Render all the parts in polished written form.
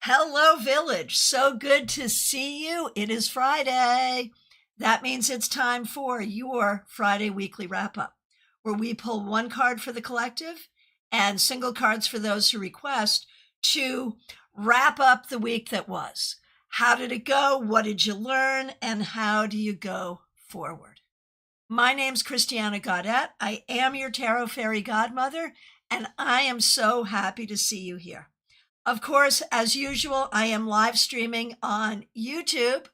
Hello, Village. So good to see you. It is Friday. That means it's time for your Friday weekly wrap up, where we pull one card for the collective and single cards for those who request to wrap up the week that was. How did it go? What did you learn? And how do you go forward? My name's Christiana Gaudet. I am your Tarot Fairy Godmother, and I am so happy to see you here. Of course, as usual, I am live streaming on YouTube,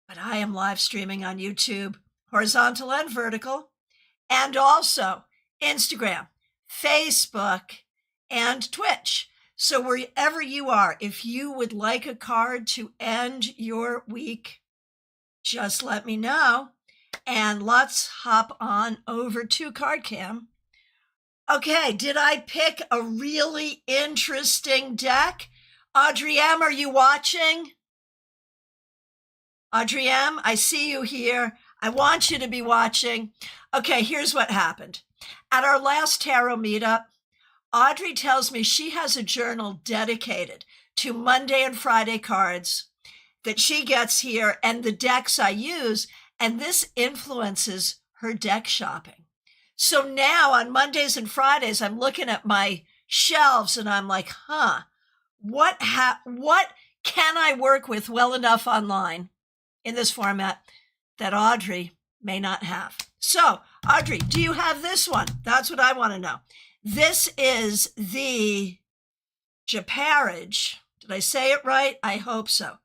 but I am live streaming on YouTube, horizontal and vertical, and also Instagram, Facebook, and Twitch. So wherever you are, if you would like a card to end your week, just let me know. And let's hop on over to CardCam. Okay, did I pick a really interesting deck? Audrey M., are you watching? Audrey M., I see you here. I want you to be watching. Okay, here's what happened. At our last tarot meetup, Audrey tells me she has a journal dedicated to Monday and Friday cards that she gets here and the decks I use, and this influences her deck shopping. So now on Mondays and Fridays, I'm looking at my shelves and I'm like, what can I work with well enough online in this format that Audrey may not have? So, Audrey, do you have this one? That's what I want to know. This is the Japarage. Did I say it right? I hope so.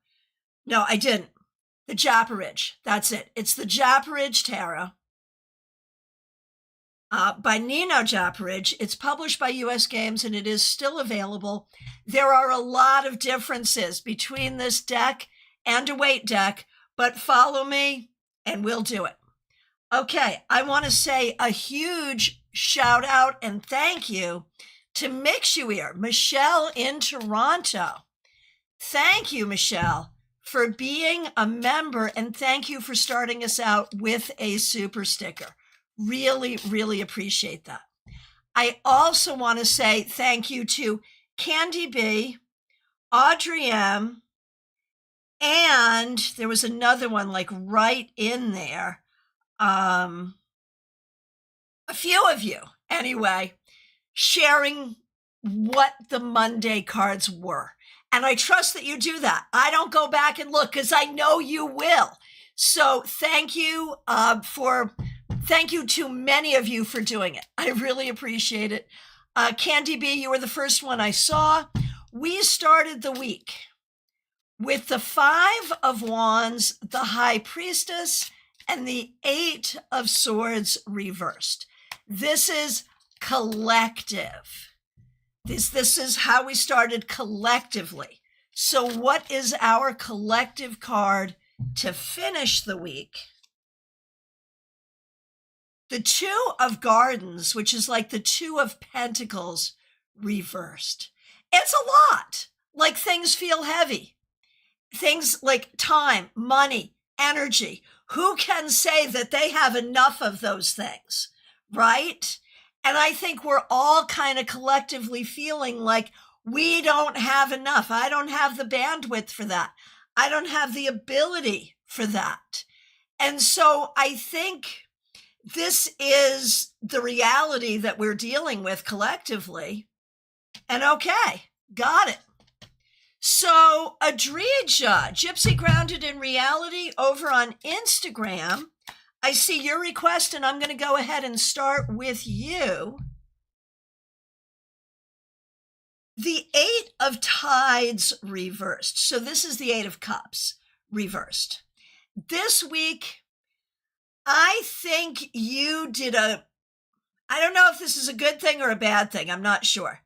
No, I didn't. The Japarage. That's it. It's the Japarage Tarot. By Nino Japarage. It's published by US Games and it is still available. There are a lot of differences between this deck and a weight deck, but follow me and we'll do it. Okay, I want to say a huge shout out and thank you to Mixuear, Michelle in Toronto. Thank you, Michelle, for being a member, and thank you for starting us out with a super sticker. Really, really appreciate that. I also want to say thank you to Candy B, Audrey M, and there was another one like right in there. A few of you, anyway, sharing what the Monday cards were. And I trust that you do that. I don't go back and look because I know you will. So thank you Thank you to many of you for doing it. I really appreciate it. Candy B, you were the first one I saw. We started the week with the 5 of Wands, the High Priestess, and the 8 of Swords reversed. This is collective. This is how we started collectively. So what is our collective card to finish the week? The 2 of Gardens, which is like the 2 of Pentacles reversed. It's a lot. Like things feel heavy. Things like time, money, energy. Who can say that they have enough of those things, right? And I think we're all kind of collectively feeling like we don't have enough. I don't have the bandwidth for that. I don't have the ability for that. And so I think this is the reality that we're dealing with collectively. And okay, got it. So Adrija, Gypsy Grounded in Reality over on Instagram. I see your request and I'm going to go ahead and start with you. The 8 of Tides reversed. So this is the 8 of Cups reversed. This week, I think you did I don't know if this is a good thing or a bad thing. I'm not sure.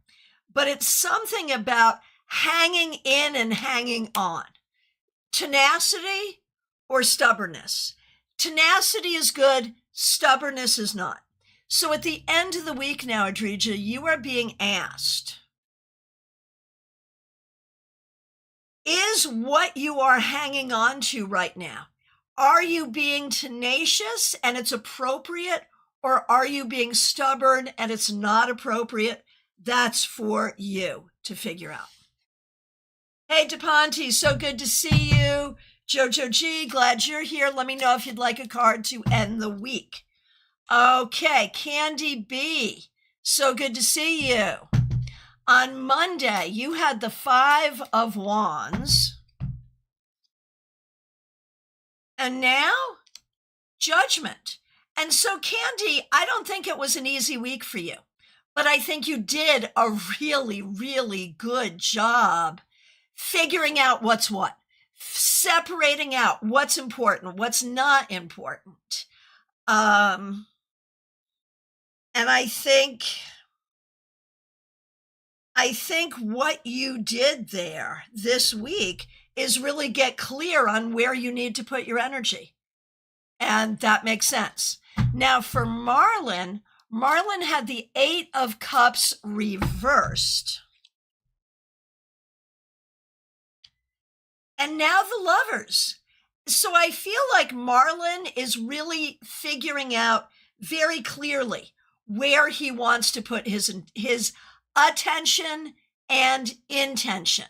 But it's something about hanging in and hanging on. Tenacity or stubbornness. Tenacity is good. Stubbornness is not. So at the end of the week now, Adrija, you are being asked, is what you are hanging on to right now, are you being tenacious and it's appropriate, or are you being stubborn and it's not appropriate? That's for you to figure out. Hey, DePonte, so good to see you. Jojo G, glad you're here. Let me know if you'd like a card to end the week. Okay, Candy B, so good to see you. On Monday, you had the 5 of Wands. And now, Judgment. And so, Candy, I don't think it was an easy week for you, but I think you did a really, really good job figuring out what's what, separating out what's important, what's not important. And I think what you did there this week is really get clear on where you need to put your energy. And that makes sense. Now for Marlon had the 8 of Cups reversed. And now the Lovers. So I feel like Marlon is really figuring out very clearly where he wants to put his attention and intention.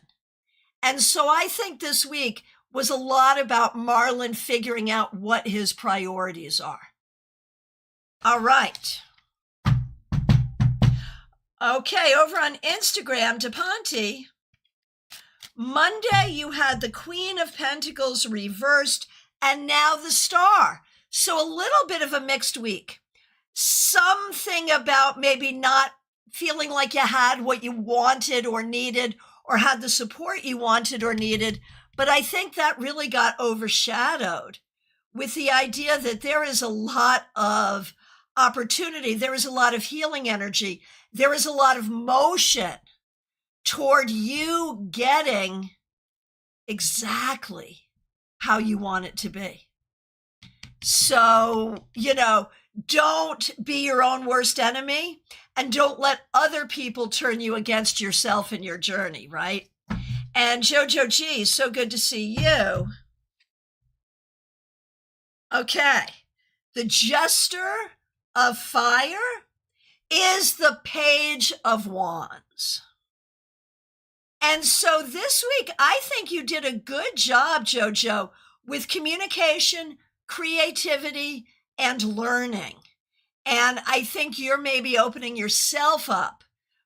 And so I think this week was a lot about Marlon figuring out what his priorities are. All right. Okay, over on Instagram, DePonte, Monday you had the Queen of Pentacles reversed and now the Star. So a little bit of a mixed week. Something about maybe not feeling like you had what you wanted or needed or had the support you wanted or needed. But I think that really got overshadowed with the idea that there is a lot of opportunity. There is a lot of healing energy. There is a lot of motion toward you getting exactly how you want it to be. So, don't be your own worst enemy and don't let other people turn you against yourself in your journey, right? And Jojo G, so good to see you. Okay, the Jester of Fire is the Page of Wands. And so this week, I think you did a good job, Jojo, with communication, creativity, and learning. And I think you're maybe opening yourself up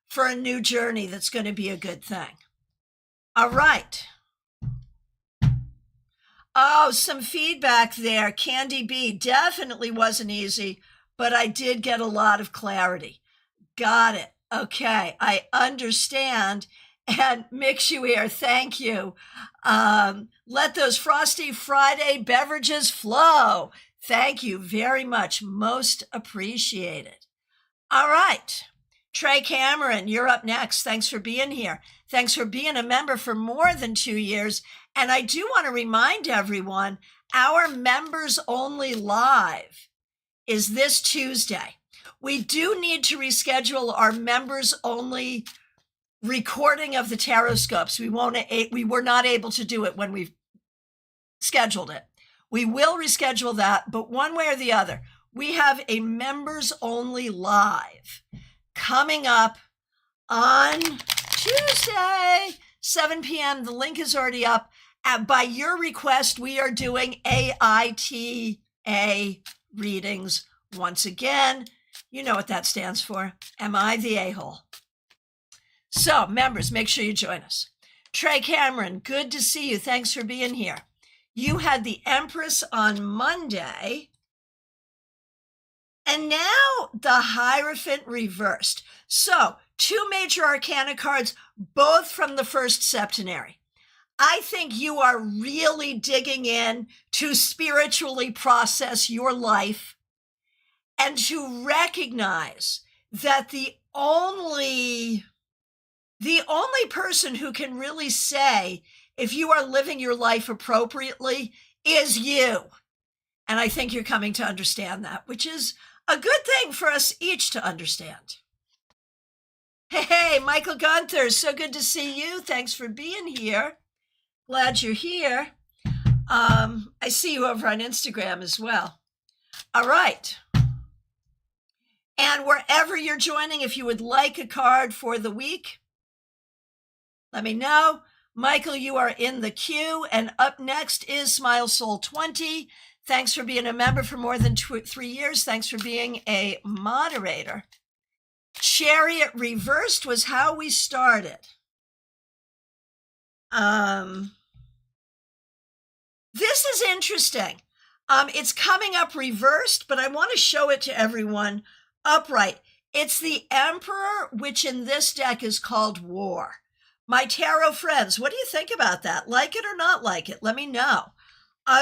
for a new journey that's going to be a good thing. All right. Oh, some feedback there. Candy B, definitely wasn't easy, but I did get a lot of clarity. Got it. Okay, I understand. And Mix You Here, thank you. Let those Frosty Friday beverages flow. Thank you very much. Most appreciated. All right. Trey Cameron, you're up next. Thanks for being here. Thanks for being a member for more than 2 years. And I do want to remind everyone, our Members Only Live is this Tuesday. We do need to reschedule our Members Only recording of the tarot scopes. We were not able to do it when we scheduled it. We will reschedule that, but one way or the other, we have a Members Only Live coming up on Tuesday, 7 p.m. The link is already up. By your request, we are doing AITA readings once again. You know what that stands for. Am I the a-hole? So, members, make sure you join us. Trey Cameron, good to see you. Thanks for being here. You had the Empress on Monday, and now the Hierophant reversed. So, 2 major arcana cards, both from the first septenary. I think you are really digging in to spiritually process your life and to recognize that the only person who can really say if you are living your life appropriately is you. And I think you're coming to understand that, which is a good thing for us each to understand. Hey, Michael Gunther, so good to see you. Thanks for being here. Glad you're here. I see you over on Instagram as well. All right. And wherever you're joining, if you would like a card for the week, let me know. Michael, you are in the queue. And up next is Smile Soul 20. Thanks for being a member for more than 3 years. Thanks for being a moderator. Chariot reversed was how we started. This is interesting. It's coming up reversed, but I want to show it to everyone upright. It's the Emperor, which in this deck is called War. My tarot friends, what do you think about that? Like it or not like it? Let me know.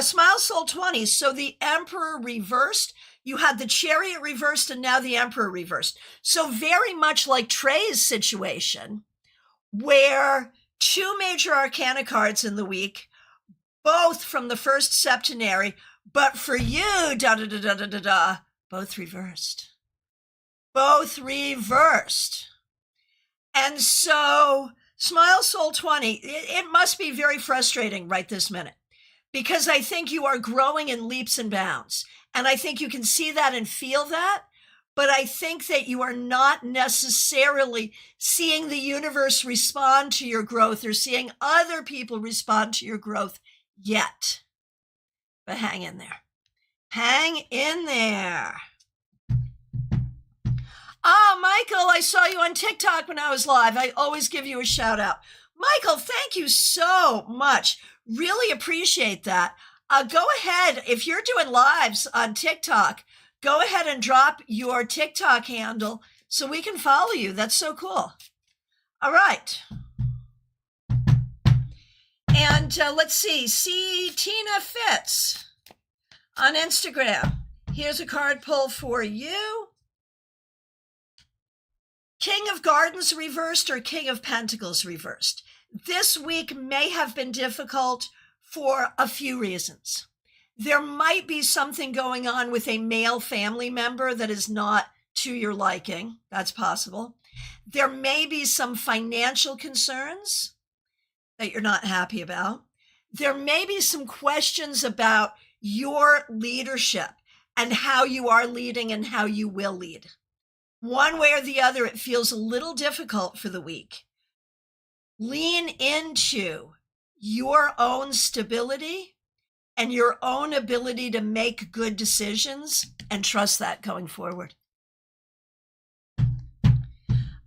Smile Soul 20. So the Emperor reversed. You had the Chariot reversed and now the Emperor reversed. So very much like Trey's situation, where 2 major arcana cards in the week, both from the first septenary, but for you, both reversed. Both reversed. And so Smile Soul 20, it must be very frustrating right this minute, because I think you are growing in leaps and bounds. And I think you can see that and feel that. But I think that you are not necessarily seeing the universe respond to your growth or seeing other people respond to your growth yet. But hang in there. Hang in there. Michael, I saw you on TikTok when I was live. I always give you a shout out. Michael, thank you so much. Really appreciate that. Go ahead. If you're doing lives on TikTok, go ahead and drop your TikTok handle so we can follow you. That's so cool. All right. And let's see Tina Fitz on Instagram. Here's a card pull for you. King of Gardens reversed or King of Pentacles reversed. This week may have been difficult for a few reasons. There might be something going on with a male family member that is not to your liking. That's possible. There may be some financial concerns that you're not happy about. There may be some questions about your leadership and how you are leading and how you will lead. One way or the other, it feels a little difficult for the week. Lean into your own stability and your own ability to make good decisions and trust that going forward.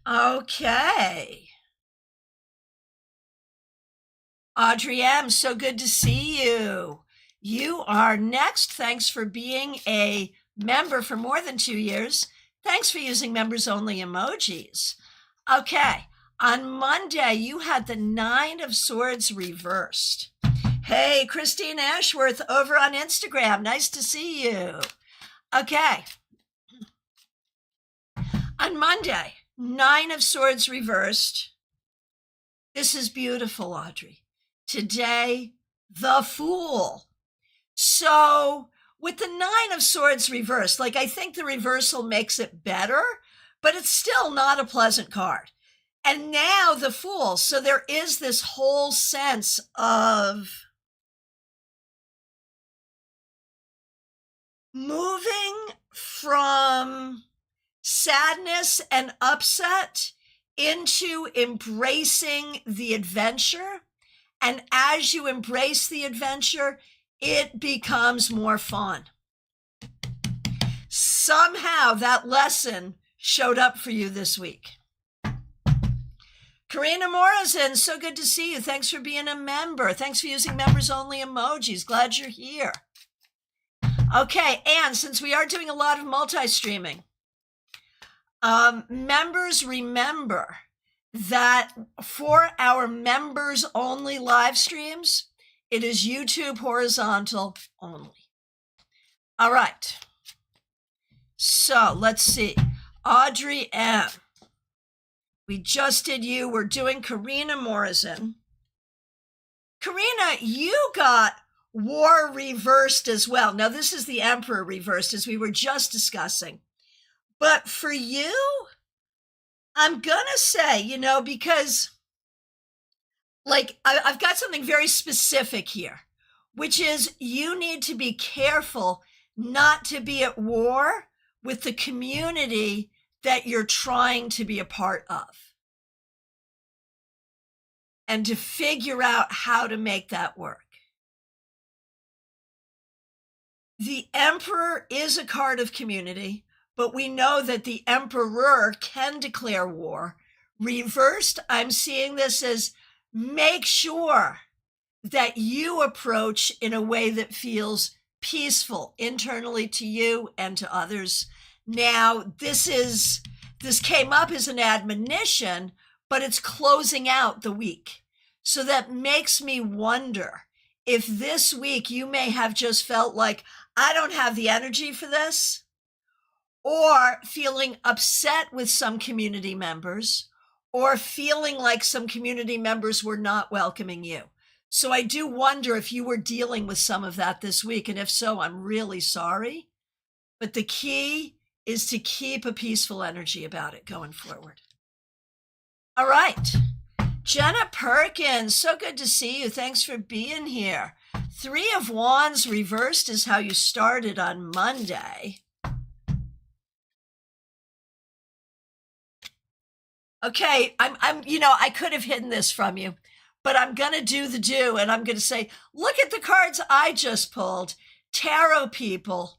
Okay. Audrey M., so good to see you. You are next. Thanks for being a member for more than 2 years. Thanks for using members only emojis. Okay. On Monday, you had the 9 of Swords reversed. Hey, Christine Ashworth over on Instagram. Nice to see you. Okay. On Monday, 9 of Swords reversed. This is beautiful, Audrey. Today, the Fool. So with the 9 of Swords reversed, like I think the reversal makes it better, but it's still not a pleasant card. And now the Fool. So there is this whole sense of moving from sadness and upset into embracing the adventure. And as you embrace the adventure, it becomes more fun. Somehow that lesson showed up for you this week. Karina Morrison, so good to see you. Thanks for being a member. Thanks for using members only emojis. Glad you're here. Okay, and since we are doing a lot of multi-streaming, members remember that for our members only live streams, it is YouTube horizontal only. All right. So let's see. Audrey M. We just did you. We're doing Karina Morrison. Karina, you got War reversed as well. Now, this is the Emperor reversed, as we were just discussing. But for you, I'm going to say, because like I've got something very specific here, which is you need to be careful not to be at war with the community that you're trying to be a part of. and to figure out how to make that work. The Emperor is a card of community, but we know that the Emperor can declare war. Reversed, I'm seeing this as make sure that you approach in a way that feels peaceful internally to you and to others. Now, this came up as an admonition, but it's closing out the week. So that makes me wonder if this week you may have just felt like, I don't have the energy for this, or feeling upset with some community members, or feeling like some community members were not welcoming you. So I do wonder if you were dealing with some of that this week. And if so, I'm really sorry. But the key is to keep a peaceful energy about it going forward. All right. Jenna Perkins, so good to see you. Thanks for being here. 3 of Wands reversed is how you started on Monday. Okay, I could have hidden this from you, but I'm going to do the do, and I'm going to say, look at the cards I just pulled. Tarot people,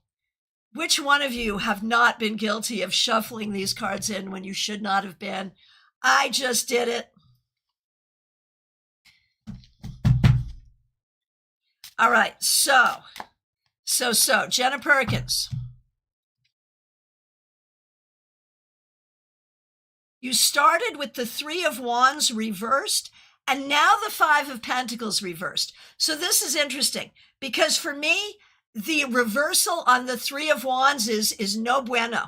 which one of you have not been guilty of shuffling these cards in when you should not have been? I just did it. All right, so, Jenna Perkins. You started with the 3 of Wands reversed, and now the 5 of Pentacles reversed. So this is interesting, because for me, the reversal on the 3 of Wands is no bueno,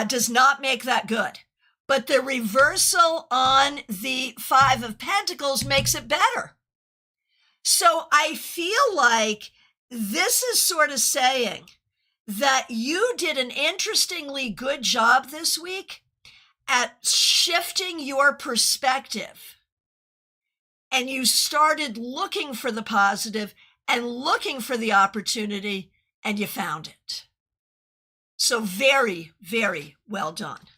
does not make that good. But the reversal on the 5 of Pentacles makes it better. So I feel like this is sort of saying that you did an interestingly good job this week at shifting your perspective. And you started looking for the positive and looking for the opportunity, and you found it. So very, very well done.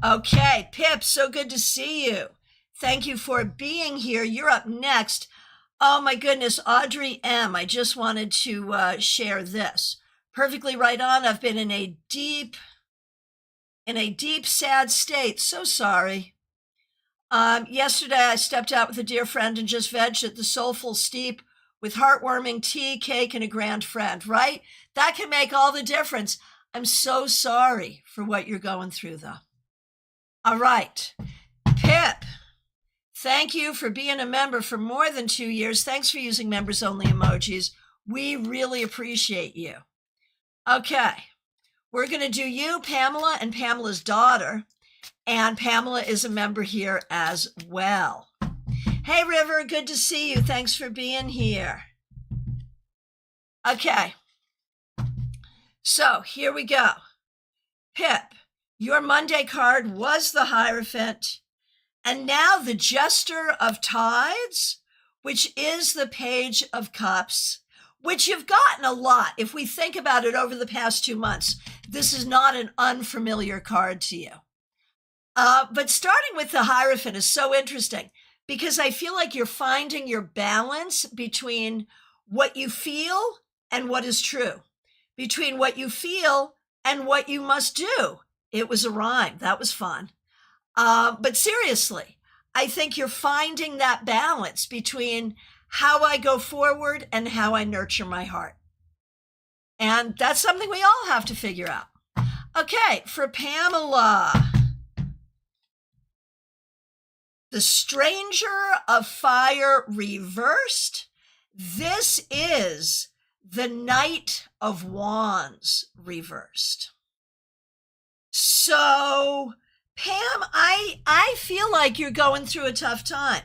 Okay, Pip, so good to see you. Thank you for being here. You're up next. Oh my goodness, Audrey M. I just wanted to share this. Perfectly right on. I've been in a deep, sad state. So sorry. Yesterday, I stepped out with a dear friend and just vegged at the Soulful Steep with heartwarming tea, cake, and a grand friend, right? That can make all the difference. I'm so sorry for what you're going through, though. All right. Pip, thank you for being a member for more than 2 years. Thanks for using members-only emojis. We really appreciate you. Okay. We're going to do you, Pamela, and Pamela's daughter. And Pamela is a member here as well. Hey, River, good to see you. Thanks for being here. Okay. So here we go. Pip, your Monday card was the Hierophant. And now the Jester of Tides, which is the Page of Cups, which you've gotten a lot. If we think about it over the past 2 months, this is not an unfamiliar card to you. But starting with the Hierophant is so interesting because I feel like you're finding your balance between what you feel and what is true, between what you feel and what you must do. It was a rhyme. That was fun. But seriously, I think you're finding that balance between how I go forward and how I nurture my heart. And that's something we all have to figure out. Okay, for Pamela, the Stranger of Fire reversed. This is the Knight of Wands reversed. So, Pam, I feel like you're going through a tough time.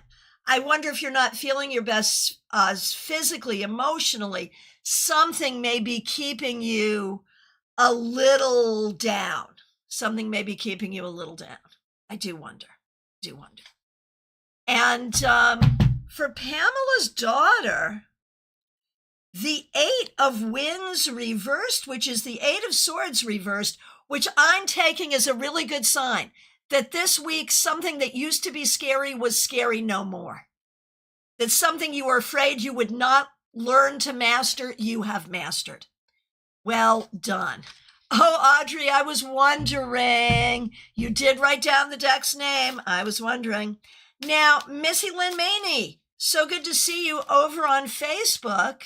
I wonder if you're not feeling your best physically, emotionally. Something may be keeping you a little down. Something may be keeping you a little down. I do wonder. And for Pamela's daughter, the 8 of Wands reversed, which is the 8 of Swords reversed, which I'm taking as a really good sign that this week, something that used to be scary was scary no more. That something you were afraid you would not learn to master, you have mastered. Well done. Oh, Audrey, I was wondering. You did write down the deck's name. I was wondering. Now, Missy Lynn Maney, so good to see you over on Facebook.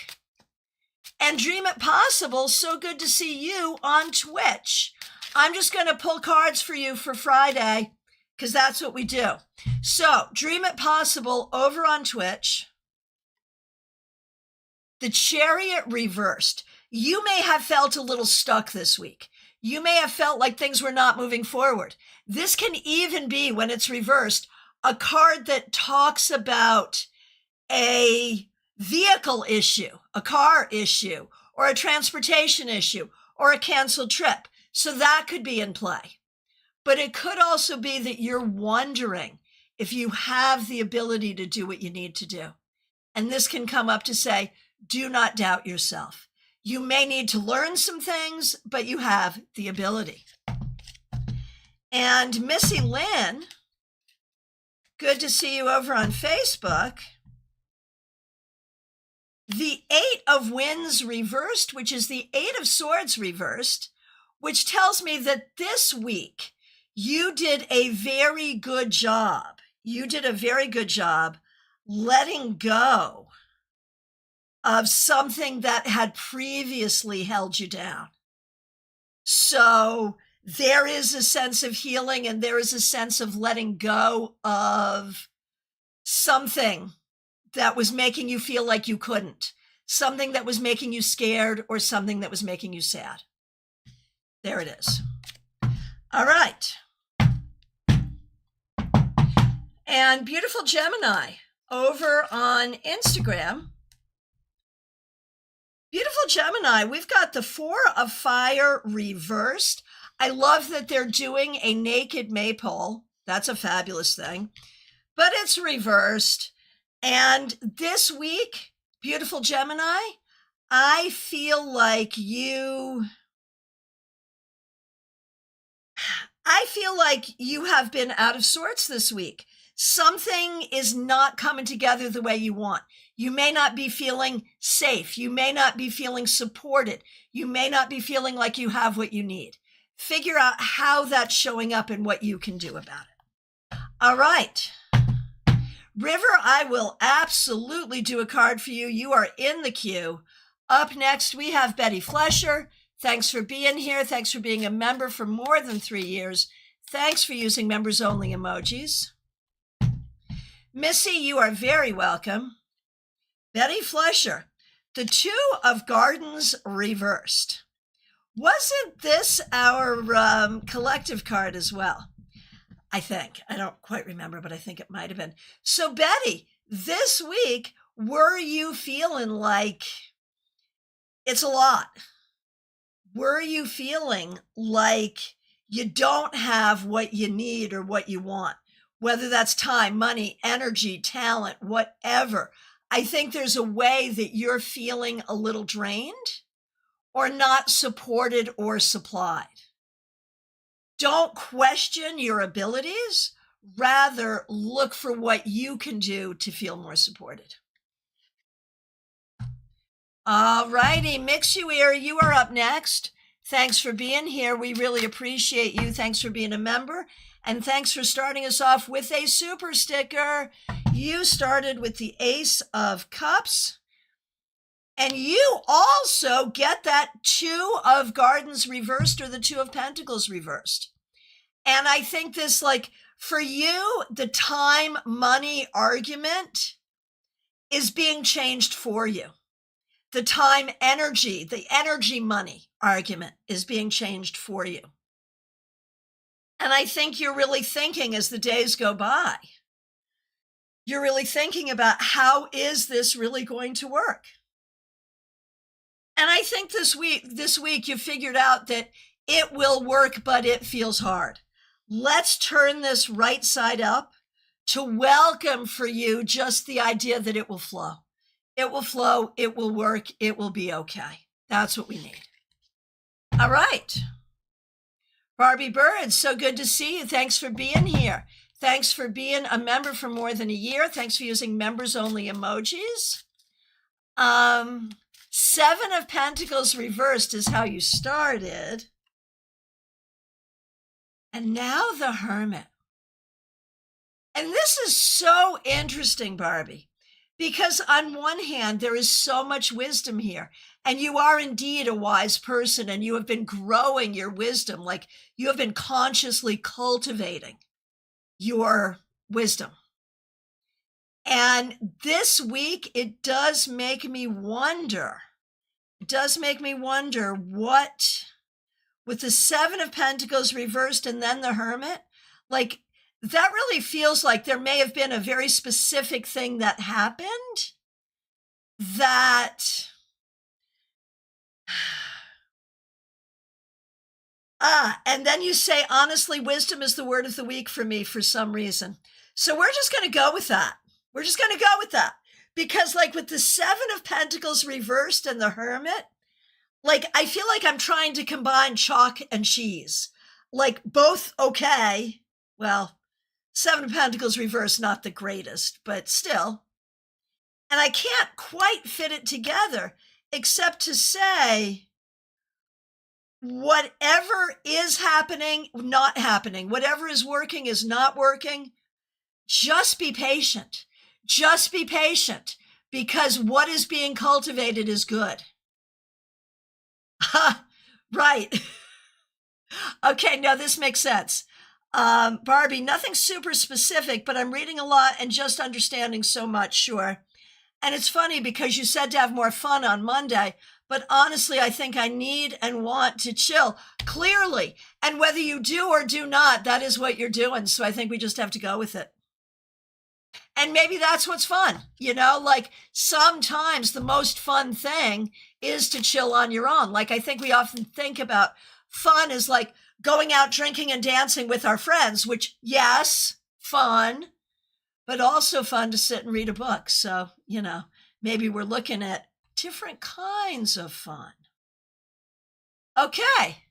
And Dream It Possible, so good to see you on Twitch. I'm just going to pull cards for you for Friday because that's what we do. So, Dream It Possible over on Twitch. The Chariot reversed. You may have felt a little stuck this week. You may have felt like things were not moving forward. This can even be, when it's reversed, a card that talks about a vehicle issue, a car issue, or a transportation issue, or a canceled trip. So that could be in play. But it could also be that you're wondering if you have the ability to do what you need to do. And this can come up to say, do not doubt yourself. You may need to learn some things, but you have the ability. And Missy Lynn, good to see you over on Facebook. The Eight of Wands reversed, which is the Eight of Swords reversed, which tells me that this week you did a very good job. You did a very good job letting go of something that had previously held you down. So there is a sense of healing and there is a sense of letting go of something that was making you feel like you couldn't, something that was making you scared or something that was making you sad. There it is. All right. And beautiful Gemini over on Instagram. Beautiful Gemini, we've got the Four of Fire reversed. I love that they're doing a naked maypole. That's a fabulous thing. But it's reversed. And this week, beautiful Gemini, I feel like you have been out of sorts this week. Something is not coming together the way you want. You may not be feeling safe. You may not be feeling supported. You may not be feeling like you have what you need. Figure out how that's showing up and what you can do about it. All right. River, I will absolutely do a card for you. You are in the queue. Up next, we have Betty Flesher. Thanks for being here. Thanks for being a member for more than 3 years. Thanks for using members only emojis. Missy, you are very welcome. Betty Flesher, the Two of Gardens reversed. Wasn't this our collective card as well? I think. I don't quite remember, but I think it might have been. So, Betty, this week, were you feeling like it's a lot? Were you feeling like you don't have what you need or what you want? Whether that's time, money, energy, talent, whatever. I think there's a way that you're feeling a little drained or not supported or supplied. Don't question your abilities. Rather, look for what you can do to feel more supported. All righty, Mixuir, you are up next. Thanks for being here. We really appreciate you. Thanks for being a member. And thanks for starting us off with a super sticker. You started with the Ace of Cups. And you also get that Two of Gardens reversed or the Two of Pentacles reversed. And I think this, like, for you, the time, money argument is being changed for you. The time, energy, the energy, money argument is being changed for you. And I think you're really thinking as the days go by, you're really thinking about how is this really going to work? And I think this week you figured out that it will work, but it feels hard. Let's turn this right side up to welcome for you just the idea that it will flow. It will flow, it will work, it will be okay. That's what we need. All right. Barbie Bird, so good to see you. Thanks for being here. Thanks for being a member for more than a year. Thanks for using members only emojis. 7 of Pentacles reversed is how you started. And now the Hermit. And this is so interesting, Barbie, because on one hand, there is so much wisdom here. And you are indeed a wise person, and you have been growing your wisdom, like you have been consciously cultivating your wisdom. And this week, it does make me wonder what, with the 7 of Pentacles reversed and then the Hermit, like that really feels like there may have been a very specific thing that happened that and then you say, honestly, wisdom is the word of the week for me for some reason. So we're just going to go with that. We're just going to go with that. Because like with the 7 of Pentacles reversed and the Hermit, like I feel like I'm trying to combine chalk and cheese. Like both okay. Well, 7 of Pentacles reversed, not the greatest, but still. And I can't quite fit it together except to say, whatever is happening, not happening, whatever is working is not working, just be patient. Just be patient, because what is being cultivated is good. Right. Okay, no, this makes sense. Barbie, nothing super specific, but I'm reading a lot and just understanding so much, sure. And it's funny because you said to have more fun on Monday, but honestly, I think I need and want to chill, clearly. And whether you do or do not, that is what you're doing. So I think we just have to go with it. And maybe that's what's fun, you know, like sometimes the most fun thing is to chill on your own. Like I think we often think about fun as like going out drinking and dancing with our friends, which yes, fun, but also fun to sit and read a book. So, you know, maybe we're looking at different kinds of fun. Okay.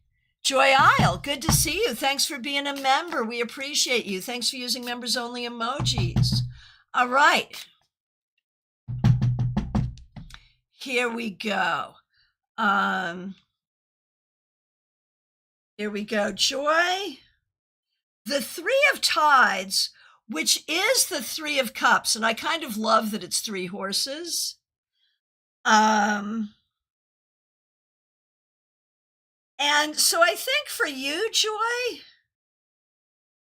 Joy Isle, good to see you. Thanks for being a member. We appreciate you. Thanks for using members only emojis. All right. Here we go. Here we go. Joy. The 3 of Tides, which is the 3 of Cups. And I kind of love that it's 3 horses. And so I think for you, Joy,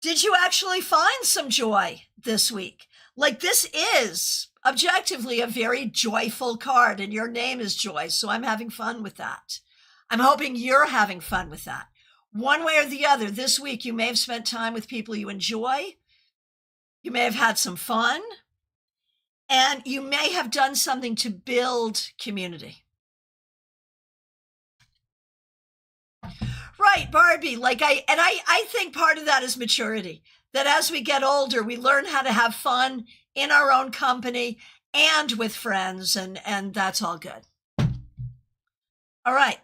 did you actually find some joy this week? Like this is objectively a very joyful card and your name is Joy. So I'm having fun with that. I'm hoping you're having fun with that. One way or the other, this week, you may have spent time with people you enjoy. You may have had some fun. And you may have done something to build community. Right, Barbie. Like I think part of that is maturity. That as we get older, we learn how to have fun in our own company and with friends, and that's all good. All right.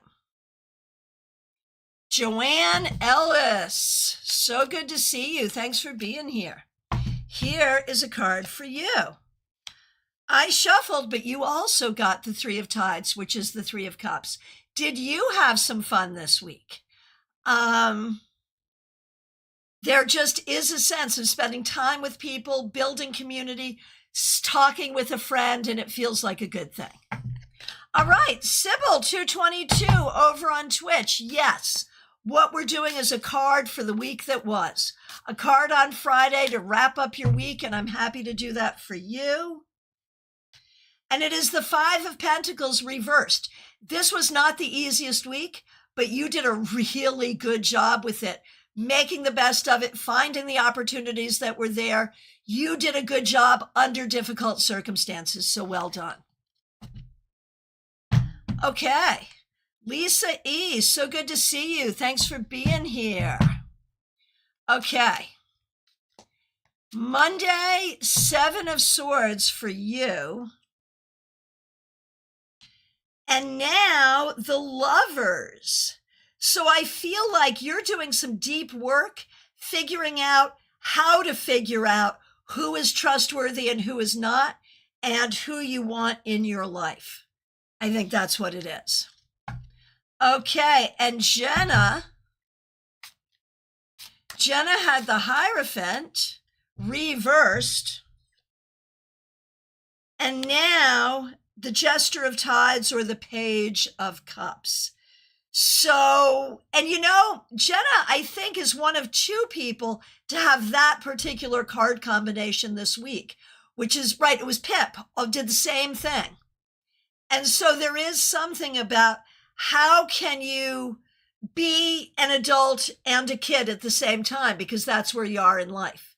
Joanne Ellis, so good to see you. Thanks for being here. Here is a card for you. I shuffled, but you also got the 3 of Tides, which is the 3 of Cups. Did you have some fun this week? There just is a sense of spending time with people, building community, talking with a friend, and it feels like a good thing. All right, Sybil 222 over on Twitch. Yes, what we're doing is a card for the week that was. A card on Friday to wrap up your week, and I'm happy to do that for you. And it is the 5 of Pentacles reversed. This was not the easiest week, but you did a really good job with it, making the best of it, finding the opportunities that were there. You did a good job under difficult circumstances, so well done. Okay, Lisa E., so good to see you. Thanks for being here. Okay, Monday, 7 of Swords for you. And now the Lovers. So I feel like you're doing some deep work, figuring out how to figure out who is trustworthy and who is not, and who you want in your life. I think that's what it is. Okay, and Jenna had the Hierophant reversed, and now the Jester of Tides or the Page of Cups. So, and Jenna, I think, is one of two people to have that particular card combination this week, which is right. It was Pip did the same thing. And so there is something about how can you be an adult and a kid at the same time, because that's where you are in life.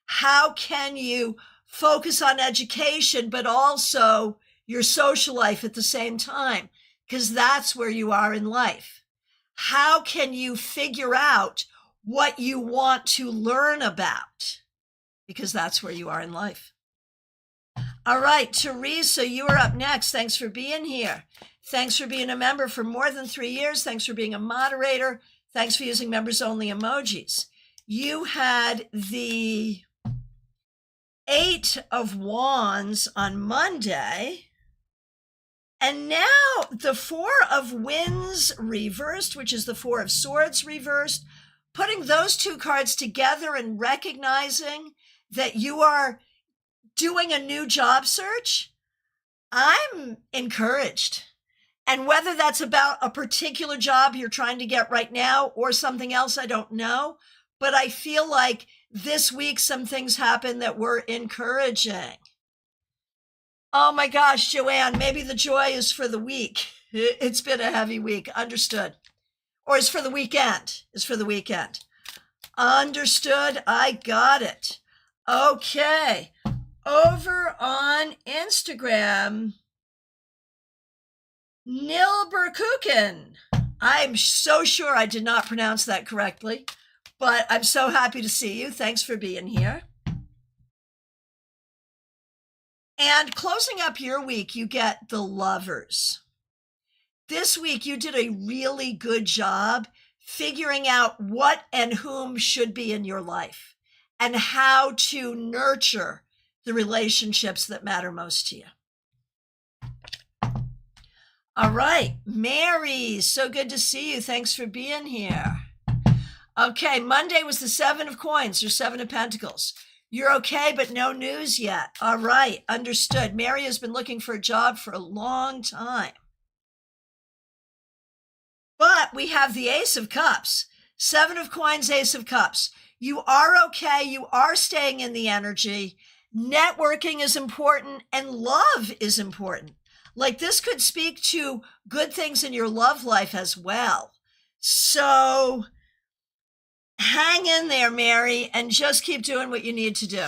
How can you focus on education, but also your social life at the same time? Because that's where you are in life. How can you figure out what you want to learn about? Because that's where you are in life. All right, Teresa, you are up next. Thanks for being here. Thanks for being a member for more than 3 years. Thanks for being a moderator. Thanks for using members-only emojis. You had the 8 of Wands on Monday. And now the 4 of Winds reversed, which is the 4 of Swords reversed, putting those two cards together and recognizing that you are doing a new job search. I'm encouraged. And whether that's about a particular job you're trying to get right now or something else, I don't know. But I feel like this week some things happened that were encouraging. Oh my gosh, Joanne, maybe the joy is for the week. It's been a heavy week. Understood. Or it's for the weekend. It's for the weekend. Understood. I got it. Okay. Over on Instagram, Nilberkuken. I'm so sure I did not pronounce that correctly, but I'm so happy to see you. Thanks for being here. And closing up your week, you get the Lovers. This week, you did a really good job figuring out what and whom should be in your life and how to nurture the relationships that matter most to you. All right, Mary, so good to see you. Thanks for being here. Okay, Monday was the 7 of Coins or 7 of Pentacles. You're okay, but no news yet. All right, understood. Mary has been looking for a job for a long time. But we have the Ace of Cups, 7 of Coins, Ace of Cups. You are okay. You are staying in the energy. Networking is important and love is important. Like this could speak to good things in your love life as well. So hang in there, Mary, and just keep doing what you need to do.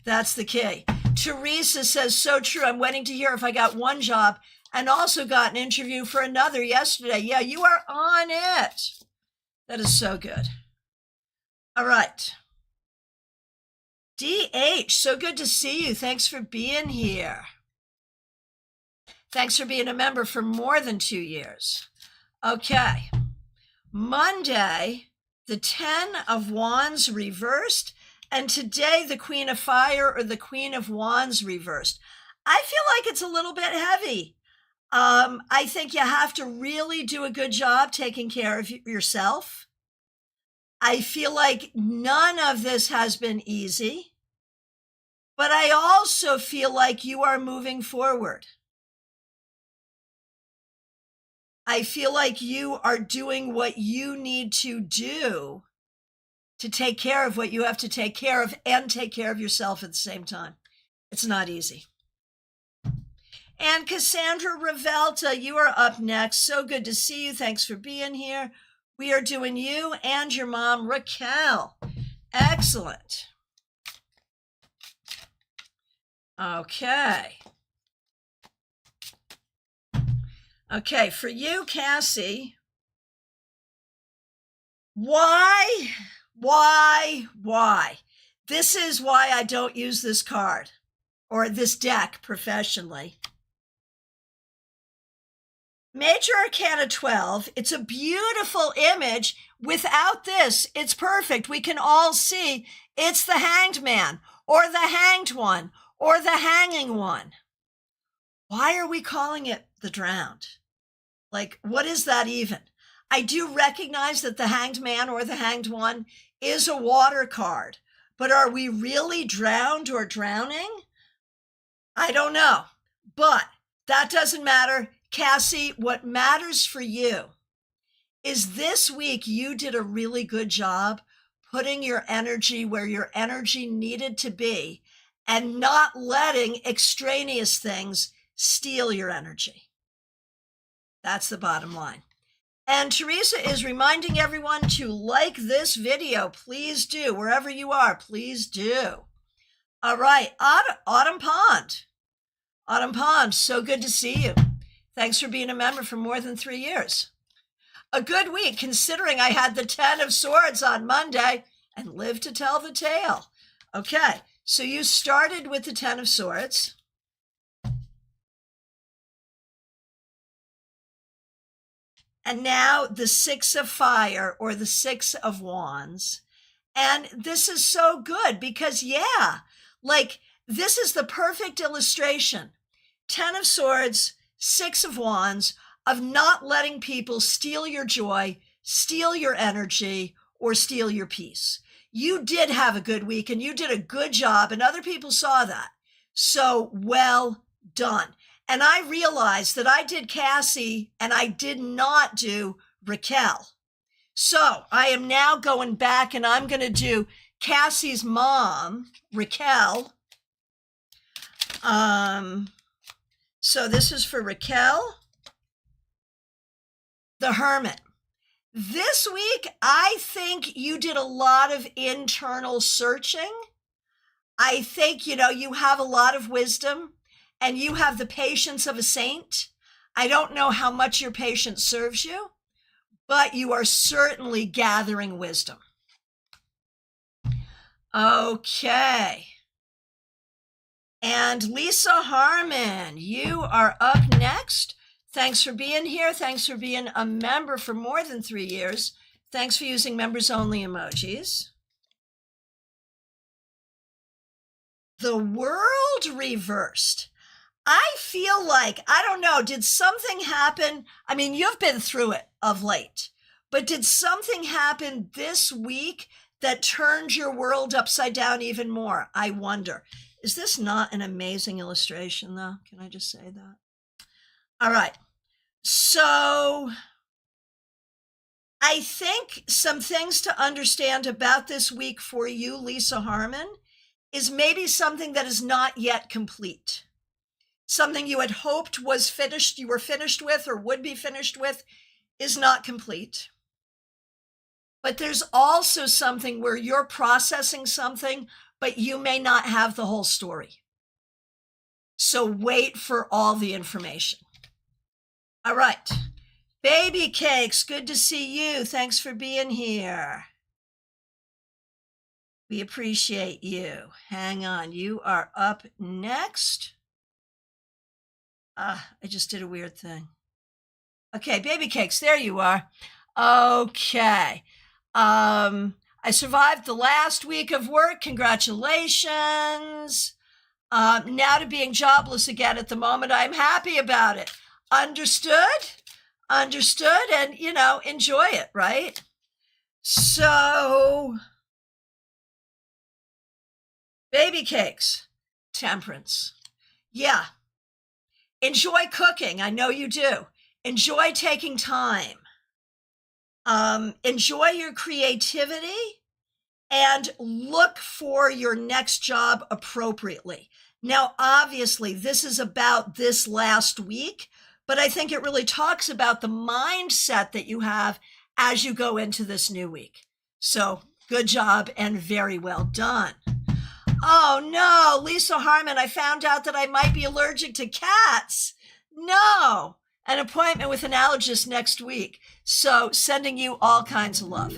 That's the key. Teresa says, so true. I'm waiting to hear if I got one job and also got an interview for another yesterday. Yeah, you are on it. That is so good. All right. DH, so good to see you. Thanks for being here. Thanks for being a member for more than 2 years. Okay. Monday, the 10 of Wands reversed, and today the Queen of Fire or the Queen of Wands reversed. I feel like it's a little bit heavy. I think you have to really do a good job taking care of yourself. I feel like none of this has been easy, but I also feel like you are moving forward. I feel like you are doing what you need to do to take care of what you have to take care of and take care of yourself at the same time. It's not easy. And Cassandra Revelta, you are up next. So good to see you. Thanks for being here. We are doing you and your mom, Raquel. Excellent. Okay. Okay, for you, Cassie, why? This is why I don't use this card or this deck professionally. Major Arcana 12, it's a beautiful image. Without this, it's perfect. We can all see it's the Hanged Man, or the Hanged One, or the Hanging One. Why are we calling it the Drowned? Like, what is that even? I do recognize that the Hanged Man or the Hanged One is a water card, but are we really drowned or drowning? I don't know, but that doesn't matter. Cassie, what matters for you is this week you did a really good job putting your energy where your energy needed to be and not letting extraneous things steal your energy. That's the bottom line. And Teresa is reminding everyone to like this video. Please do. Wherever you are, please do. All right. Autumn Pond. Autumn Pond, so good to see you. Thanks for being a member for more than 3 years. A good week, considering I had the 10 of Swords on Monday and lived to tell the tale. Okay, so you started with the 10 of Swords. And now the 6 of Fire, or the 6 of Wands. And this is so good because, yeah, like this is the perfect illustration. 10 of Swords, 6 of Wands, of not letting people steal your joy, steal your energy, or steal your peace. You did have a good week and you did a good job, and other people saw that. So well done. And I realized that I did Cassie and I did not do Raquel. So I am now going back and I'm going to do Cassie's mom, Raquel. So this is for Raquel, the Hermit. This week, I think you did a lot of internal searching. I think, you have a lot of wisdom and you have the patience of a saint. I don't know how much your patience serves you, but you are certainly gathering wisdom. Okay. And Lisa Harmon, you are up next. Thanks for being here. Thanks for being a member for more than 3 years. Thanks for using members only emojis. The world reversed. I feel like, I don't know, did something happen? I mean, you've been through it of late, but did something happen this week that turned your world upside down even more? I wonder. Is this not an amazing illustration, though? Can I just say that? All right. So I think some things to understand about this week for you, Lisa Harmon, is maybe something that is not yet complete. Something you had hoped was finished, you were finished with or would be finished with, is not complete. But there's also something where you're processing something, but you may not have the whole story. So wait for all the information. All right. Baby Cakes, good to see you. Thanks for being here. We appreciate you. Hang on. You are up next. I just did a weird thing. Okay, Baby Cakes, there you are. Okay. I survived the last week of work. Congratulations. Now to being jobless again at the moment. I'm happy about it. Understood? Understood, and, enjoy it, right? So, Baby Cakes, Temperance. Yeah. Enjoy cooking. I know you do. Enjoy taking time. Enjoy your creativity and look for your next job appropriately. Now, obviously, this is about this last week, but I think it really talks about the mindset that you have as you go into this new week. So good job and very well done. Oh no, Lisa Harmon, I found out that I might be allergic to cats. No, an appointment with an allergist next week. So sending you all kinds of love.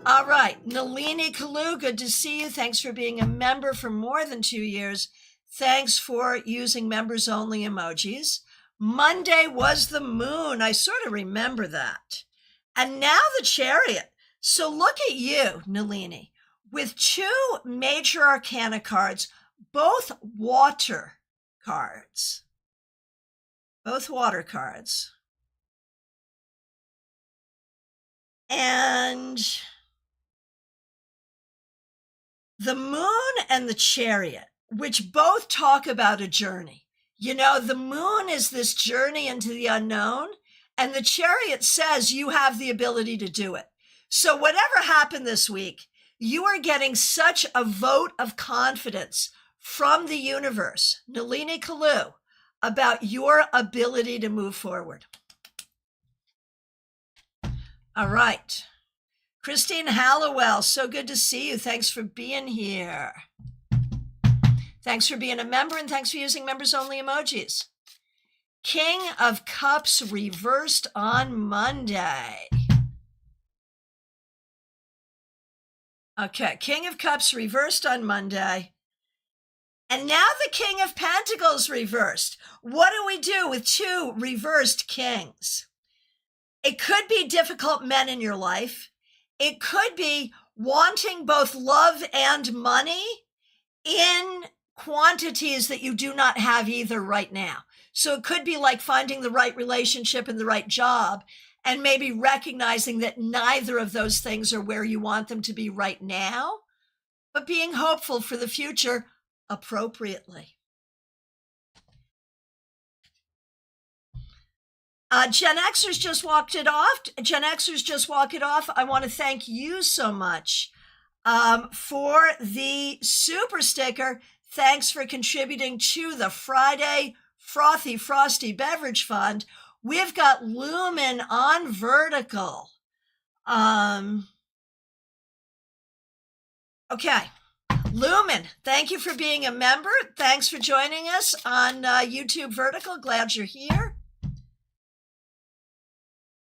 All right, Nalini Kalu, good to see you. Thanks for being a member for more than 2 years. Thanks for using members only emojis. Monday was the moon. I sort of remember that. And now the chariot. So look at you, Nalini, with two major arcana cards, both water cards. Both water cards. And the moon and the chariot, which both talk about a journey. You know, the moon is this journey into the unknown, and the chariot says you have the ability to do it. So whatever happened this week, you are getting such a vote of confidence from the universe, Nalini Kalu, about your ability to move forward. All right. Christine Hallowell, so good to see you. Thanks for being here. Thanks for being a member, and thanks for using members-only emojis. King of Cups reversed on Monday. Okay, King of Cups reversed on Monday. And now the King of Pentacles reversed. What do we do with two reversed kings? It could be difficult men in your life. It could be wanting both love and money in quantities that you do not have either right now. So it could be like finding the right relationship and the right job, and maybe recognizing that neither of those things are where you want them to be right now, but being hopeful for the future appropriately. Gen Xers just walked it off. Gen Xers just walk it off. I want to thank you so much for the super sticker. Thanks for contributing to the Friday Frosty Beverage Fund. We've got Lumen on Vertical. Okay. Lumen, thank you for being a member. Thanks for joining us on YouTube Vertical. Glad you're here.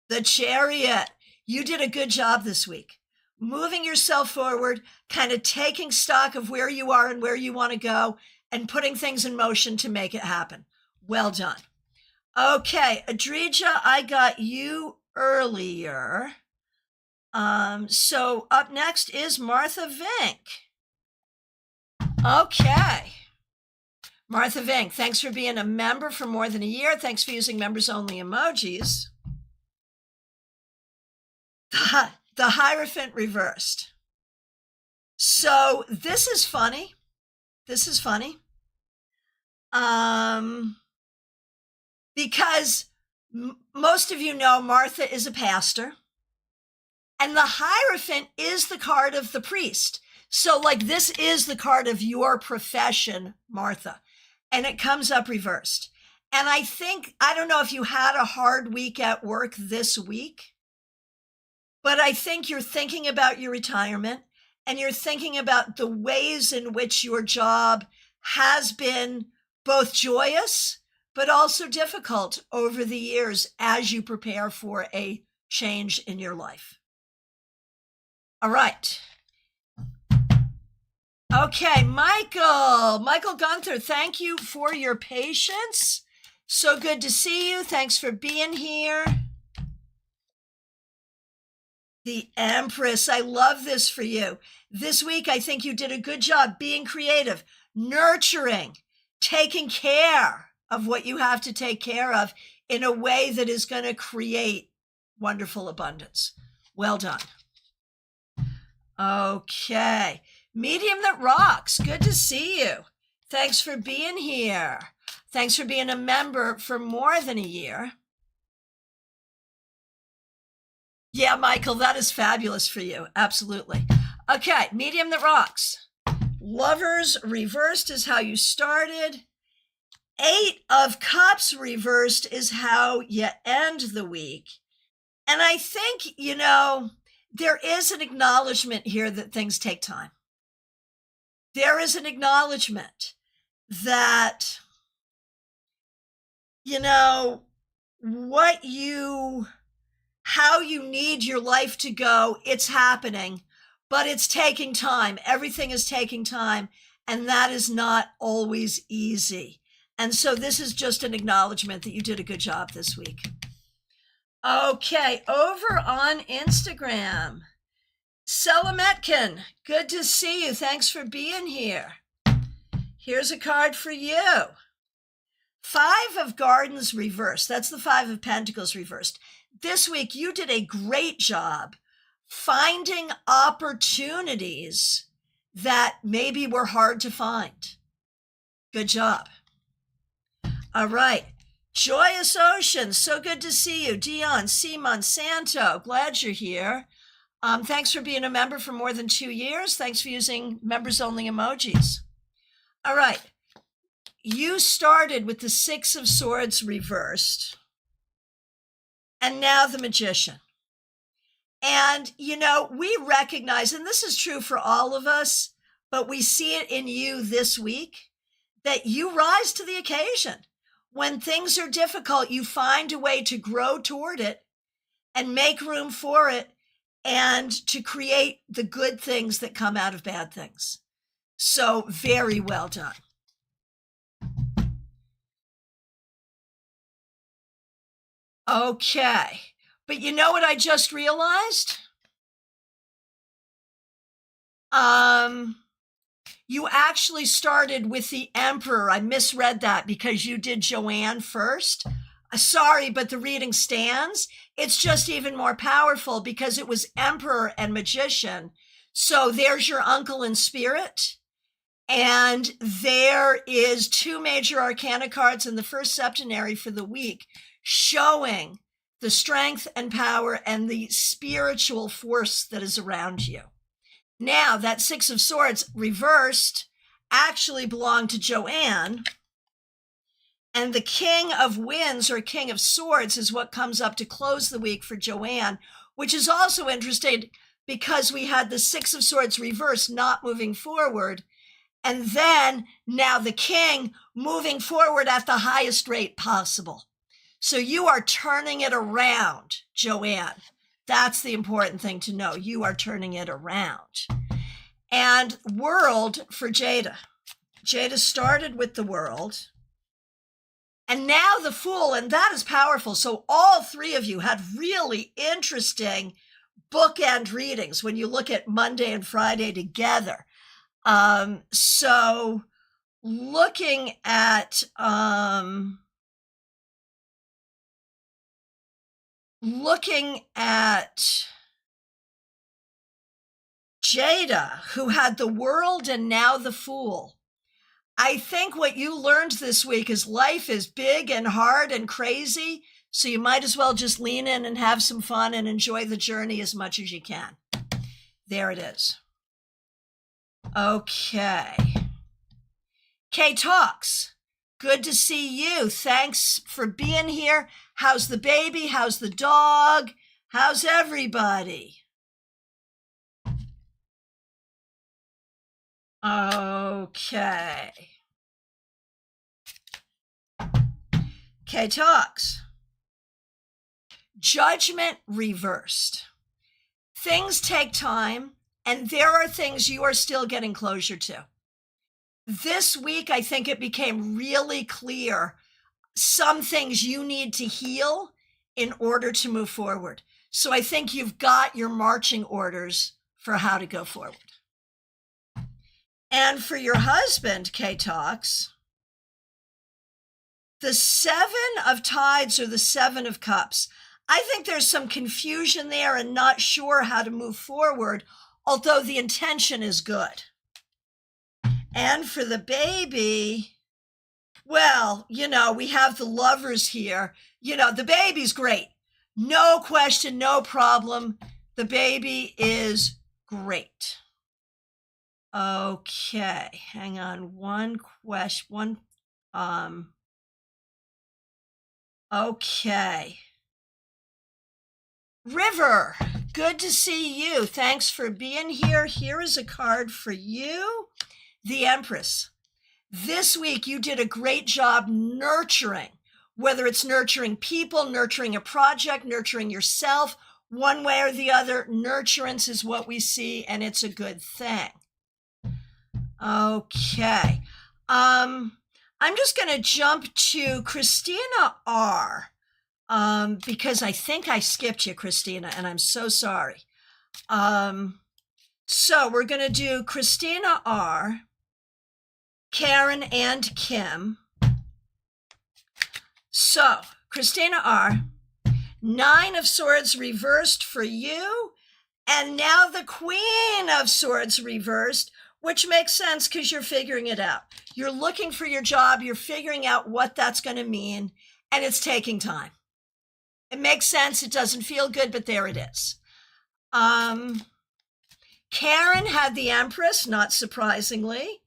The Chariot, you did a good job this week. Moving yourself forward, kind of taking stock of where you are and where you want to go, and putting things in motion to make it happen. Well done. Okay, Adrija, I got you earlier. So up next is Martha Vink. Okay. Martha Vink, thanks for being a member for more than a year. Thanks for using members-only emojis. The Hierophant reversed. So this is funny. This is funny. Because most of you know Martha is a pastor, and the Hierophant is the card of the priest. So like this is the card of your profession, Martha, and it comes up reversed. And I don't know if you had a hard week at work this week, but I think you're thinking about your retirement, and you're thinking about the ways in which your job has been both joyous, but also difficult over the years as you prepare for a change in your life. All right. Okay, Michael Gunther, thank you for your patience. So good to see you. Thanks for being here. The Empress, I love this for you. This week, I think you did a good job being creative, nurturing, taking care of what you have to take care of in a way that is going to create wonderful abundance. Well done. Okay. Medium that rocks. Good to see you. Thanks for being here. Thanks for being a member for more than a year. Yeah, Michael, that is fabulous for you. Absolutely. Okay, medium that rocks. Lovers reversed is how you started. 8 of Cups reversed is how you end the week. And I think, there is an acknowledgement here that things take time. There is an acknowledgement that, how you need your life to go, it's happening, but it's taking time. Everything is taking time, and that is not always easy. And so this is just an acknowledgement that you did a good job this week. Okay, over on Instagram, Selametkin, good to see you. Thanks for being here. Here's a card for you. Five of Gardens reversed. That's the Five of Pentacles reversed. This week, you did a great job finding opportunities that maybe were hard to find. Good job. All right. Joyous Ocean, so good to see you. Dion C. Monsanto, glad you're here. Thanks for being a member for more than 2 years. Thanks for using members-only emojis. All right. You started with the Six of Swords reversed, and now the Magician. And, we recognize, and this is true for all of us, but we see it in you this week, that you rise to the occasion. When things are difficult, you find a way to grow toward it and make room for it and to create the good things that come out of bad things. So very well done. Okay. But you know what I just realized? You actually started with the Emperor. I misread that because you did Joanne first. Sorry, but the reading stands. It's just even more powerful because it was Emperor and Magician. So there's your uncle in spirit. And there is 2 major arcana cards in the first septenary for the week showing the strength and power and the spiritual force that is around you. Now, that Six of Swords reversed actually belonged to Joanne. And the King of Wands or King of Swords is what comes up to close the week for Joanne, which is also interesting because we had the Six of Swords reversed, not moving forward. And then now the King moving forward at the highest rate possible. So you are turning it around, Joanne. That's the important thing to know. You are turning it around. And World for Jada. Jada started with the World. And now the Fool, and that is powerful. So all 3 of you had really interesting bookend readings when you look at Monday and Friday together. So looking at Jada, who had the World and now the Fool. I think what you learned this week is life is big and hard and crazy, so you might as well just lean in and have some fun and enjoy the journey as much as you can. There it is. Okay. Kay Talks, good to see you. Thanks for being here. How's the baby? How's the dog? How's everybody? Okay. Kay Talks. Judgment reversed. Things take time, and there are things you are still getting closure to. This week, I think it became really clear some things you need to heal in order to move forward. So I think you've got your marching orders for how to go forward. And for your husband, Kay Talks, the 7 of Tides or the 7 of Cups. I think there's some confusion there and not sure how to move forward, although the intention is good. And for the baby, well, we have the Lovers here. The baby's great. No question, no problem. The baby is great. Okay, hang on. Okay. River, good to see you. Thanks for being here. Here is a card for you. The Empress. This week, you did a great job nurturing, whether it's nurturing people, nurturing a project, nurturing yourself, one way or the other. Nurturance is what we see, and it's a good thing. Okay. I'm just going to jump to Christina R. Because I think I skipped you, Christina, and I'm so sorry. So we're going to do Christina R., Karen, and Kim. So, Christina R., 9 of Swords reversed for you, and now the Queen of Swords reversed, which makes sense because you're figuring it out. You're looking for your job, you're figuring out what that's going to mean, and it's taking time. It makes sense, it doesn't feel good, but there it is. Karen had the Empress, not surprisingly.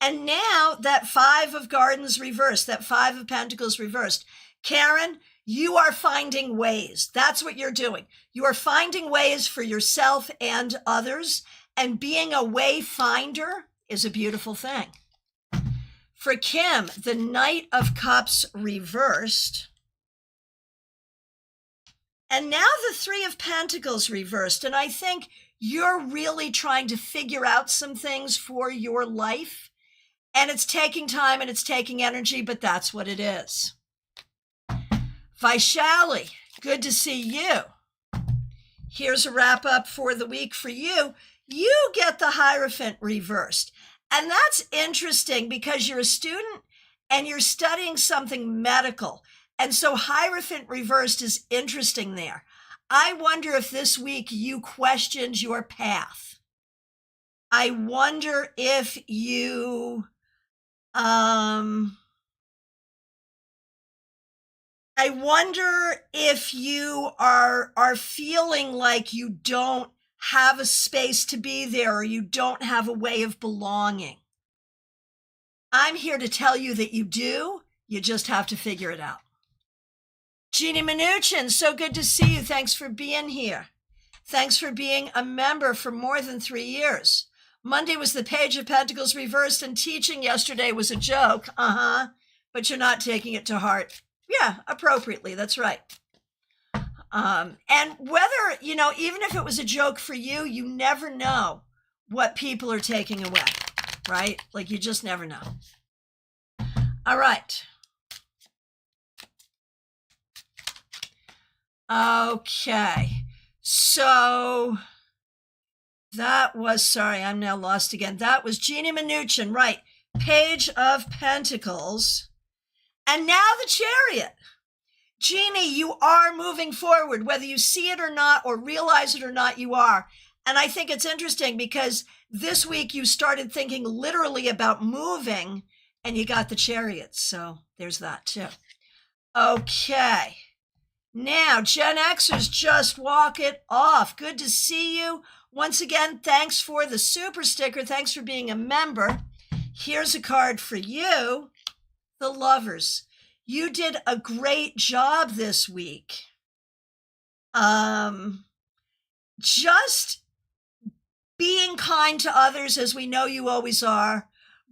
And now that 5 of Gardens reversed, that 5 of Pentacles reversed. Karen, you are finding ways. That's what you're doing. You are finding ways for yourself and others. And being a way finder is a beautiful thing. For Kim, the Knight of Cups reversed. And now the 3 of Pentacles reversed. And I think you're really trying to figure out some things for your life. And it's taking time and it's taking energy, but that's what it is. Vaishali, good to see you. Here's a wrap up for the week for you. You get the Hierophant reversed. And that's interesting because you're a student and you're studying something medical. And so Hierophant reversed is interesting there. I wonder if this week you questioned your path. I wonder if you I wonder if you are feeling like you don't have a space to be there or you don't have a way of belonging. I'm here to tell you that you do. You just have to figure it out. Jeannie Mnuchin, so good to see you. Thanks for being here. Thanks for being a member for more than 3 years. Monday was the Page of Pentacles reversed and teaching yesterday was a joke. But you're not taking it to heart. Yeah, appropriately. That's right. And whether, even if it was a joke for you, you never know what people are taking away, right? Like you just never know. All right. Okay. So that was, sorry, I'm now lost again. That was Jeannie Mnuchin, right? Page of Pentacles. And now the Chariot. Jeannie, you are moving forward, whether you see it or not, or realize it or not, you are. And I think it's interesting because this week you started thinking literally about moving and you got the Chariot. So there's that too. Okay. Now, Gen Xers, just walk it off. Good to see you. Once again, thanks for the super sticker. Thanks for being a member. Here's a card for you, the Lovers. You did a great job this week. Just being kind to others, as we know you always are,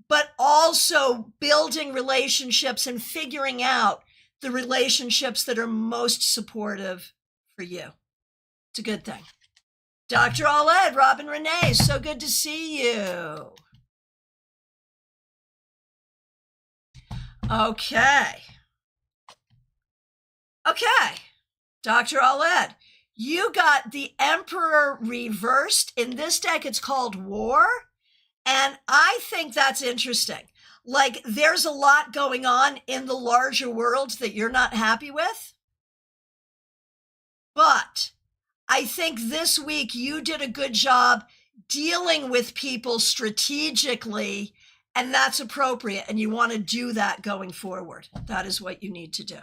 but also building relationships and figuring out the relationships that are most supportive for you. It's a good thing. Dr. Aled, Robin Renee, so good to see you. Okay. Dr. Aled, you got the Emperor reversed. In this deck, it's called War. And I think that's interesting. Like, there's a lot going on in the larger world that you're not happy with. But I think this week you did a good job dealing with people strategically, and that's appropriate. And you want to do that going forward. That is what you need to do.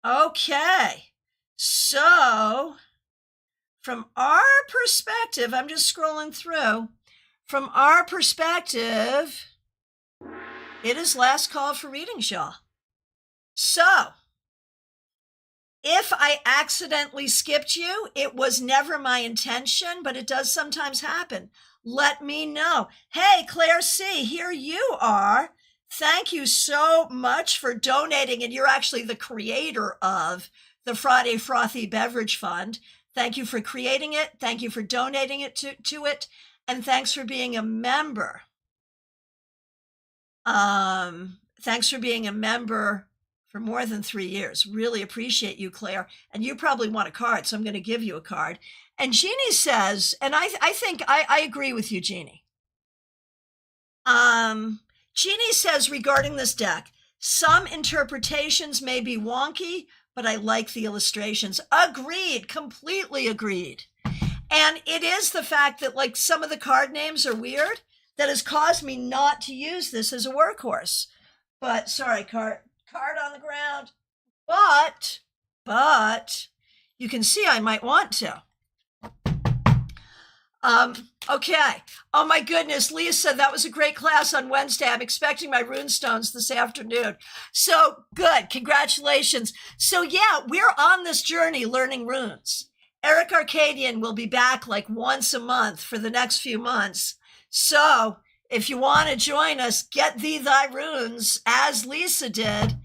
Okay. So from our perspective, I'm just scrolling through. From our perspective, it is last call for readings, y'all. So, if I accidentally skipped you, it was never my intention, but it does sometimes happen. Let me know. Hey, Claire C., here you are. Thank you so much for donating, and you're actually the creator of the Friday Frothy Beverage Fund. Thank you for creating it. Thank you for donating it to it. And thanks for being a member. Thanks for being a member for more than 3 years. Really appreciate you, Claire. And you probably want a card, so I'm going to give you a card. And Jeannie says, and I think I agree with you, Jeannie. Jeannie says regarding this deck, some interpretations may be wonky, but I like the illustrations. Agreed, completely agreed. And it is the fact that like some of the card names are weird that has caused me not to use this as a workhorse. But sorry, card on the ground. But you can see I might want to. Okay. Oh my goodness. Leah said that was a great class on Wednesday. I'm expecting my runestones this afternoon. So good. Congratulations. So yeah, we're on this journey learning runes. Eric Arcadian will be back like once a month for the next few months. So if you want to join us, get thee thy runes as Lisa did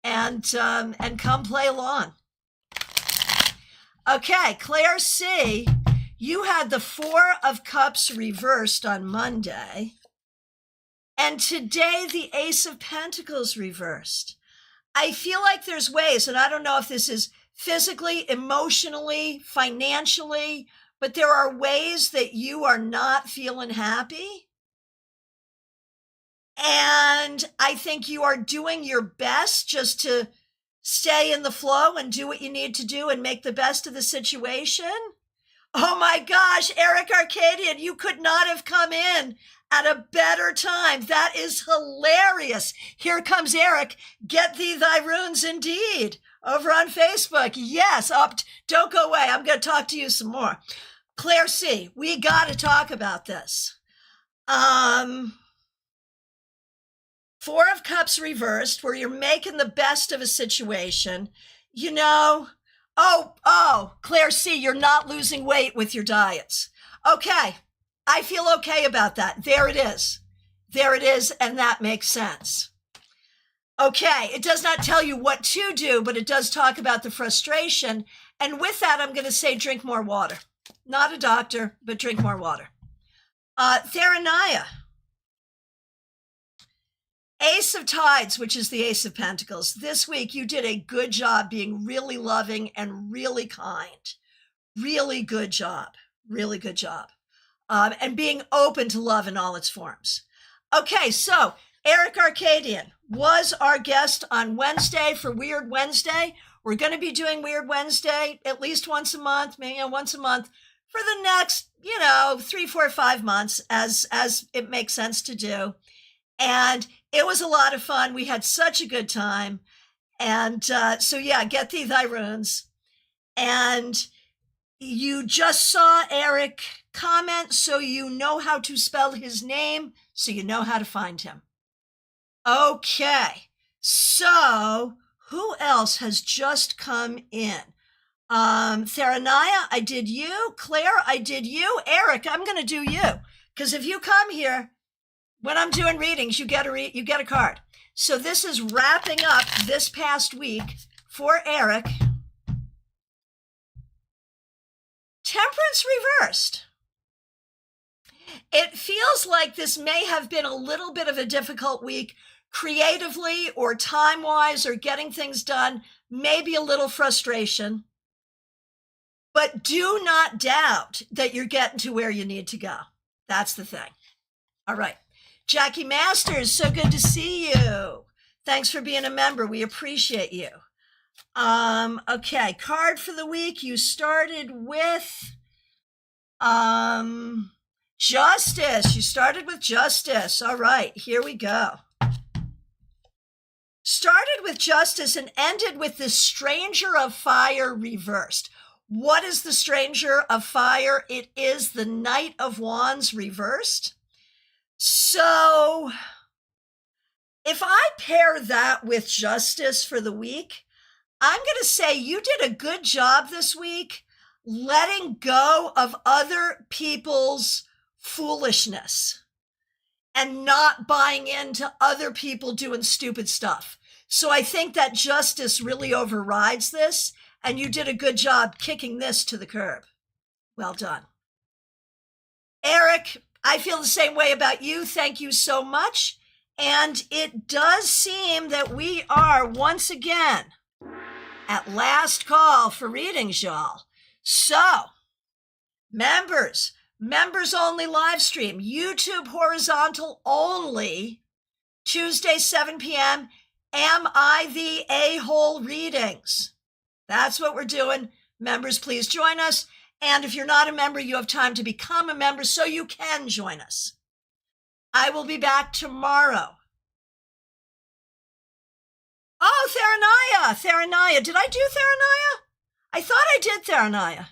and come play along. Okay. Claire C., you had the Four of Cups reversed on Monday, and today the Ace of Pentacles reversed. I feel like there's ways, and I don't know if this is physically, emotionally, financially, but there are ways that you are not feeling happy. And I think you are doing your best just to stay in the flow and do what you need to do and make the best of the situation. Oh my gosh, Eric Arcadian, you could not have come in at a better time. That is hilarious. Here comes Eric. Get thee thy runes indeed. Over on Facebook. Yes, don't go away. I'm going to talk to you some more. Claire C., we got to talk about this. Four of Cups reversed, where you're making the best of a situation. You know, Claire C., you're not losing weight with your diets. Okay, I feel okay about that. There it is. And that makes sense. Okay, it does not tell you what to do, but it does talk about the frustration. And with that, I'm going to say drink more water. Not a doctor, but drink more water. Theranaya. Ace of Tides, which is the Ace of Pentacles. This week, you did a good job being really loving and really kind. Really good job. Really good job. And being open to love in all its forms. Okay, so Eric Arcadian was our guest on Wednesday for Weird Wednesday. We're going to be doing Weird Wednesday at least once a month, maybe once a month for the next, 3, 4, 5 months as it makes sense to do. And it was a lot of fun. We had such a good time. And so, yeah, get thee thy runes. And you just saw Eric comment, so you know how to spell his name, so you know how to find him. Okay, so who else has just come in? Theranaya, I did you. Claire, I did you. Eric, I'm going to do you. Because if you come here, when I'm doing readings, you get a card. So this is wrapping up this past week for Eric. Temperance reversed. It feels like this may have been a little bit of a difficult week creatively or time-wise or getting things done, maybe a little frustration. But do not doubt that you're getting to where you need to go. That's the thing. All right. Jackie Masters, so good to see you. Thanks for being a member. We appreciate you. Okay, card for the week. You started with Justice. You started with Justice. All right, here we go. Started with Justice and ended with the Stranger of Fire reversed. What is the Stranger of Fire? It is the Knight of Wands reversed. So if I pair that with Justice for the week, I'm going to say you did a good job this week letting go of other people's foolishness and not buying into other people doing stupid stuff. So I think that Justice really overrides this, and you did a good job kicking this to the curb. Well done. Eric, I feel the same way about you. Thank you so much. And it does seem that we are once again at last call for readings, y'all. So, members only live stream, YouTube horizontal only, Tuesday, 7 p.m. Am I the A-hole readings? That's what we're doing. Members, please join us. And if you're not a member, you have time to become a member so you can join us. I will be back tomorrow. Oh, Theranaya. Did I do Theranaya? I thought I did Theranaya.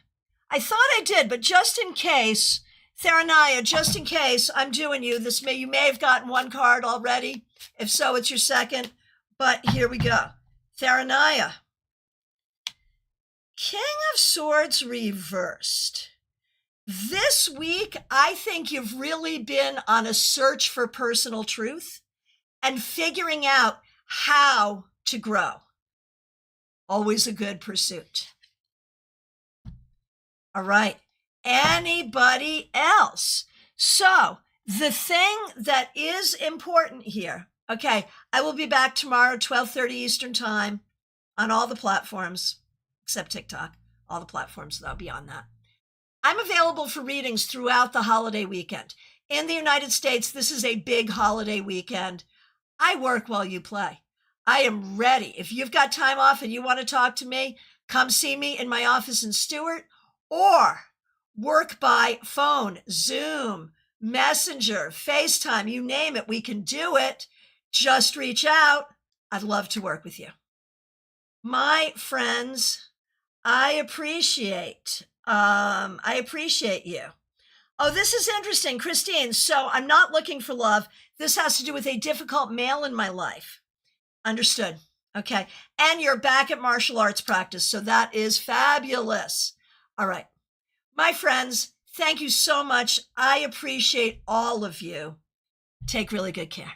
I thought I did, but just in case, Theranaya, just in case I'm doing you, you may have gotten one card already. If so, it's your second. But here we go. Theranaya. King of Swords reversed. This week, I think you've really been on a search for personal truth and figuring out how to grow. Always a good pursuit. All right. Anybody else? So the thing that is important here, okay, I will be back tomorrow, 12:30 Eastern time on all the platforms, except TikTok, all the platforms though, beyond that. I'm available for readings throughout the holiday weekend. In the United States, this is a big holiday weekend. I work while you play. I am ready. If you've got time off and you want to talk to me, come see me in my office in Stewart, or work by phone, Zoom, Messenger, FaceTime, you name it, we can do it. Just reach out. I'd love to work with you. My friends, I appreciate you. Oh, this is interesting, Christine. So I'm not looking for love. This has to do with a difficult male in my life. Understood. Okay. And you're back at martial arts practice. So that is fabulous. All right. My friends, thank you so much. I appreciate all of you. Take really good care.